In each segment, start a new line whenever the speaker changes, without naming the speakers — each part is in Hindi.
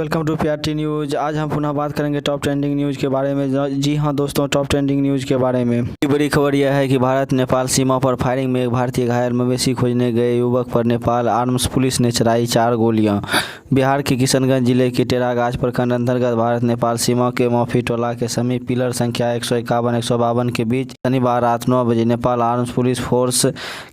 Welcome to PRT news. आज हम पुनः बात करेंगे टॉप ट्रेंडिंग न्यूज़ के बारे में। जी हां दोस्तों, टॉप ट्रेंडिंग न्यूज़ के बारे में बड़ी खबर यह है कि भारत नेपाल सीमा पर फायरिंग में एक भारतीय घायल, मवेशी खोजने गए युवक पर नेपाल आर्म्स पुलिस ने चलाई 4 गोलियां। बिहार के किशनगंज जिले के टेरागाछ प्रखंड अंतर्गत भारत नेपाल सीमा के मौफी टोला के समीप पिलर संख्या 151-152 के बीच शनिवार रात 9 बजे नेपाल आर्म्स पुलिस फोर्स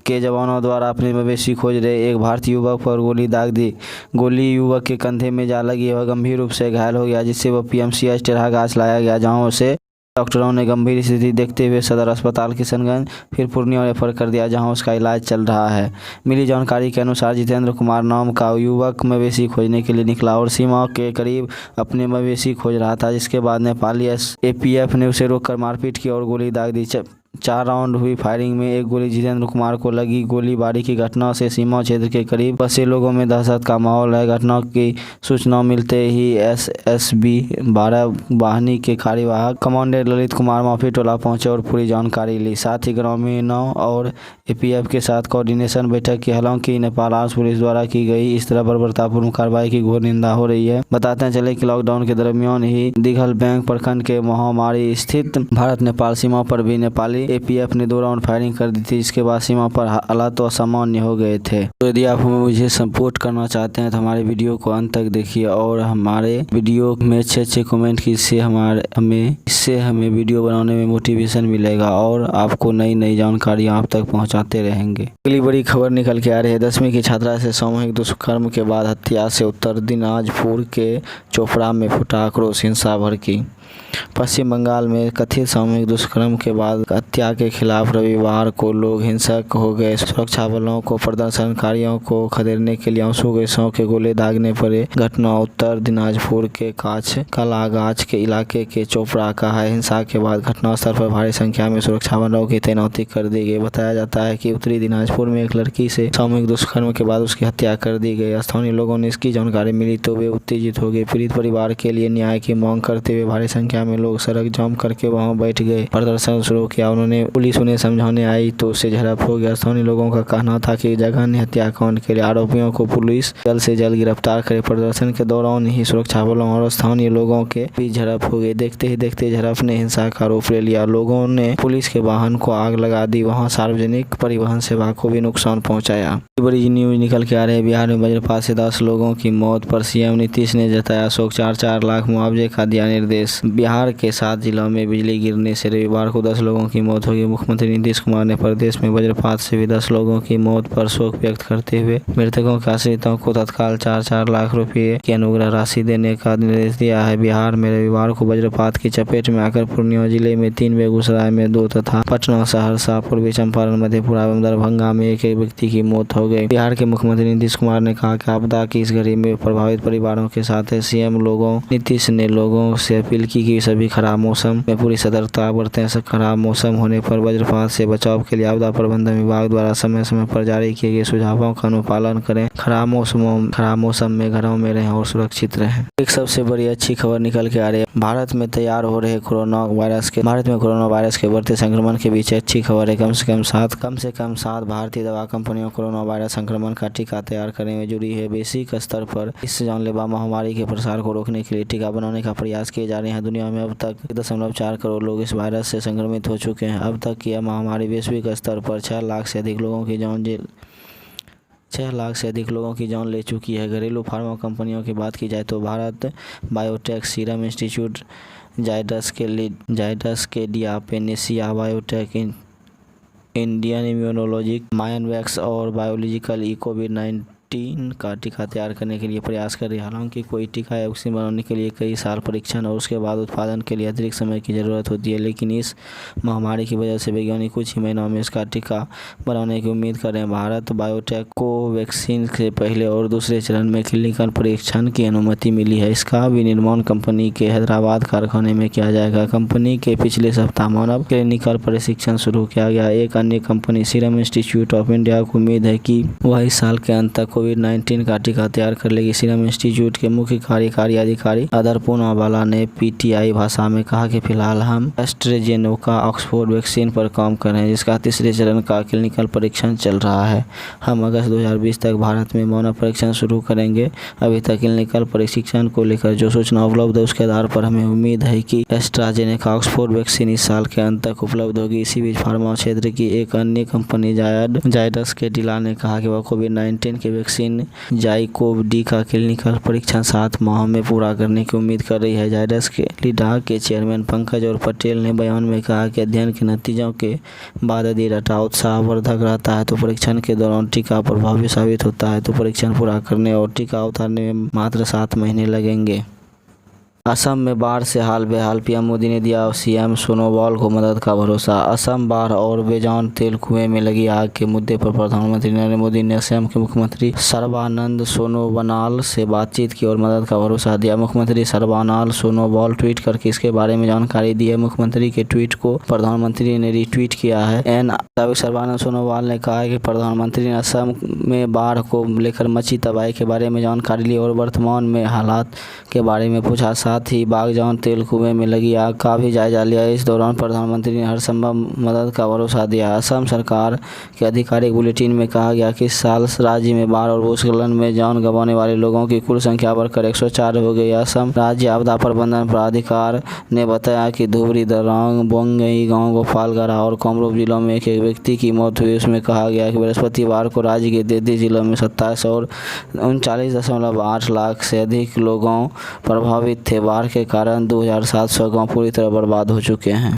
के जवानों द्वारा अपने मवेशी खोज रहे एक भारतीय युवक पर गोली दाग दी। गोली युवक के कंधे में जा लगी, वह गंभीर रूप से घायल हो गया, जिससे वह पीएमसीएच टेरागाछ लाया गया, जहां उसे डॉक्टरों ने गंभीर स्थिति देखते हुए सदर अस्पताल किशनगंज फिर पूर्णिया रेफर कर दिया, जहां उसका इलाज चल रहा है। मिली जानकारी के अनुसार जितेंद्र कुमार नाम का युवक मवेशी खोजने के लिए निकला और सीमा के करीब अपने मवेशी खोज रहा था, जिसके बाद नेपाली एपीएफ ने उसे रोककर मारपीट की और गोली दाग दी। 4 राउंड हुई फायरिंग में एक गोली जितेंद्र कुमार को लगी। गोलीबारी की घटना से सीमा क्षेत्र के करीब बसे लोगों में दहशत का माहौल है। घटना की सूचना मिलते ही एसएसबी 12 वाहिनी के कार्यवाहक कमांडेंट ललित कुमार मौफी टोला पहुंचे और पूरी जानकारी ली। साथ ही ग्रामीणों और एपीएफ के साथ कोऑर्डिनेशन बैठक की। हालांकि नेपाल आर्म्स पुलिस द्वारा की गई इस तरह बर्बरतापूर्ण कार्रवाई की घोर निंदा हो रही है। बताते चले कि लॉकडाउन के दरमियान ही दिघल बैंक प्रखंड के महामारी स्थित भारत नेपाल सीमा पर भी नेपाली एपीएफ ने 2 राउंड फायरिंग कर दी थी, जिसके बाद सीमा पर हालात तो असामान्य हो गए थे। तो यदि आप मुझे सपोर्ट करना चाहते हैं तो हमारे वीडियो को अंत तक देखिए और हमारे वीडियो में अच्छे कमेंट की, इससे हमें वीडियो बनाने में मोटिवेशन मिलेगा और आपको नई जानकारी आप तक पहुंचाते रहेंगे। अगली बड़ी खबर निकल के आ रही है। 10वीं की छात्रा से सामूहिक दुष्कर्म के बाद हत्या से उत्तर दिनाजपुर के चोपड़ा में फूटा आक्रोश, हिंसा भड़की। पश्चिम बंगाल में कथित सामूहिक दुष्कर्म के बाद हत्या के खिलाफ रविवार को लोग हिंसक हो गए। सुरक्षा बलों को प्रदर्शनकारियों को खदेड़ने के लिए आंसू गैसों के गोले दागने पड़े। घटना उत्तर दिनाजपुर के कलागाछ के इलाके के चोपड़ा का है। हिंसा के बाद घटनास्थल पर भारी संख्या में सुरक्षा बलों की तैनाती कर दी गई। बताया जाता है कि उत्तरी दिनाजपुर में एक लड़की से सामूहिक दुष्कर्म के बाद उसकी हत्या कर दी गई। स्थानीय लोगों ने इसकी जानकारी मिली तो वे उत्तेजित हो गए। पीड़ित परिवार के लिए न्याय की मांग करते हुए भारी संख्या में लोग सड़क जाम करके वहां बैठ गए, प्रदर्शन शुरू किया। पुलिस उन्हें समझाने आई तो उससे झड़प हो गया। स्थानीय लोगों का कहना था कि जघन्य हत्याकांड के लिए आरोपियों को पुलिस जल्द से जल्द गिरफ्तार करे। प्रदर्शन के दौरान ही सुरक्षा बलों और स्थानीय लोगों के बीच झड़प हो गई। देखते ही देखते झड़प ने हिंसा का रूप ले लिया। लोगों ने पुलिस के वाहन को आग लगा दी, वहां सार्वजनिक परिवहन सेवा को भी नुकसान पहुंचाया। बड़ी न्यूज निकल के आ रही है। बिहार में वज्रपात से 10 लोगों की मौत पर सीएम नीतीश ने जताया शोक। 4 लाख मुआवजे का दिया निर्देश। बिहार के 7 जिलों में बिजली गिरने से रविवार को 10 लोगों की मौत होगी। मुख्यमंत्री नीतीश कुमार ने प्रदेश में वज्रपात से भी 10 लोगों की मौत पर शोक व्यक्त करते हुए मृतकों के आश्रितों को तत्काल 4 लाख रुपए की अनुग्रह राशि देने का निर्देश दिया है। बिहार में रविवार को वज्रपात की चपेट में आकर पूर्णिया जिले में 3, बेगूसराय में 2 तथा पटना, सहरसा, पूर्वी चंपारण, मधेपुरा एवं दरभंगा में एक व्यक्ति की मौत हो गई। बिहार के मुख्यमंत्री नीतीश कुमार ने कहा कि आपदा की इस घड़ी में प्रभावित परिवारों के साथ है। सीएम नीतीश ने लोगों से अपील की कि सभी खराब मौसम में पूरी सतर्कता बरतें। खराब मौसम होने पर वज्रपात से बचाव के लिए आपदा प्रबंधन विभाग द्वारा समय पर जारी किए गए सुझावों का अनुपालन करें। खराब मौसम में घरों में रहें और सुरक्षित रहें। एक सबसे बड़ी अच्छी खबर निकल के आ रही है। भारत में तैयार हो रहे कोरोना वायरस के बढ़ते संक्रमण के बीच अच्छी खबर है। कम से कम 7 भारतीय दवा कंपनियों कोरोना वायरस संक्रमण का टीका तैयार करने में जुड़ी है। वैश्विक स्तर पर इस जानलेवा महामारी के प्रसार को रोकने के लिए टीका बनाने का प्रयास किए जा रहे हैं। दुनिया में अब तक 1.4 करोड़ लोग इस वायरस से संक्रमित हो चुके हैं। अब तक यह महामारी वैश्विक स्तर पर 6 लाख से अधिक लोगों की जान ले चुकी है। घरेलू फार्मा कंपनियों की बात की जाए तो भारत बायोटेक, सीरम इंस्टीट्यूट, जायडस कैडिला, पेनेसिया बायोटेक, इंडियन इम्यूनोलॉजी, मायनवैक्स और बायोलॉजिकल कोविड-19 का टीका तैयार करने के लिए प्रयास कर रही है। हालांकि कोई टीका या वैक्सीन बनाने के लिए कई साल परीक्षण और उसके बाद उत्पादन के लिए अतिरिक्त समय की ज़रूरत होती है, लेकिन इस महामारी की वजह से वैज्ञानिक कुछ ही महीनों में इसका टीका बनाने की उम्मीद कर रहे हैं। भारत बायोटेक को वैक्सीन से पहले और दूसरे चरण में क्लिनिकल परीक्षण की अनुमति मिली है। इसका विनिर्माण कंपनी के हैदराबाद कारखाने में किया जाएगा। कंपनी के पिछले सप्ताह मानव क्लिनिकल परीक्षण शुरू किया गया। एक अन्य company serum institute of India को उम्मीद है कि वह इस साल के अंत तक कोविड-19 का टीका तैयार कर लेगी। सीरम इंस्टीट्यूट के मुख्य कार्यकारी अधिकारी अदर पूनावाला ने पीटीआई भाषा में कहा कि फिलहाल हम एस्ट्राजेनेका ऑक्सफोर्ड वैक्सीन पर काम कर रहे हैं, जिसका तीसरे चरण का क्लिनिकल परीक्षण चल रहा है। हम अगस्त 2020 तक भारत में मानव परीक्षण शुरू करेंगे। अभी तक क्लिनिकल परीक्षण को लेकर जो सूचना उपलब्ध है उसके आधार पर हमें उम्मीद है कि एस्ट्राजेनेका ऑक्सफोर्ड वैक्सीन इस साल के अंत तक उपलब्ध होगी। इसी बीच फार्मा क्षेत्र की एक अन्य कंपनी जायडस कैडिला ने कहा कि वह कोविड-19 के वैक्सीन जाइकोव-डी का क्लिनिकल परीक्षण 7 माह में पूरा करने की उम्मीद कर रही है। जायडस कैडिला के चेयरमैन पंकज और पटेल ने बयान में कहा कि अध्ययन के नतीजों के बाद यदि डाटा उत्साहवर्धक रहता है तो परीक्षण के दौरान टीका प्रभावी साबित होता है तो परीक्षण पूरा करने और टीका उतारने में मात्र 7 महीने लगेंगे। असम में बाढ़ से हाल बेहाल, पीएम मोदी ने दिया सीएम सोनोवाल को मदद का भरोसा। असम बाढ़ और बेजान तेल कुएं में लगी आग के मुद्दे पर प्रधानमंत्री नरेंद्र मोदी ने असम के मुख्यमंत्री सर्बानंद सोनोवाल से बातचीत की और मदद का भरोसा दिया। मुख्यमंत्री सर्बानंद सोनोवाल ट्वीट करके इसके बारे में जानकारी दी है। मुख्यमंत्री के ट्वीट को प्रधानमंत्री ने रीट्वीट किया है। सर्बानंद सोनोवाल ने कहा कि प्रधानमंत्री ने असम में बाढ़ को लेकर मची तबाही के बारे में जानकारी ली और वर्तमान में हालात के बारे में पूछा। साथ ही बागजान तेल कुएं में लगी आग का भी जायजा लिया। इस दौरान प्रधानमंत्री ने हर संभव मदद का भरोसा दिया। असम सरकार के आधिकारिक बुलेटिन में कहा गया कि इस साल राज्य में बाढ़ और भूस्खलन में जान गंवाने वाले लोगों की कुल संख्या बढ़कर 104 हो गई। असम राज्य आपदा प्रबंधन प्राधिकार ने बताया कि धुबरी, दरंग, बोंगई गाँव, गोपालगढ़ और कामरूप जिलों में एक व्यक्ति की मौत हुई। उसमें कहा गया कि बृहस्पतिवार को राज्य के 33 जिलों में 27 और 39.8 लाख से अधिक लोगों प्रभावित थे। बाढ़ के कारण 2700 गांव पूरी तरह बर्बाद हो चुके हैं।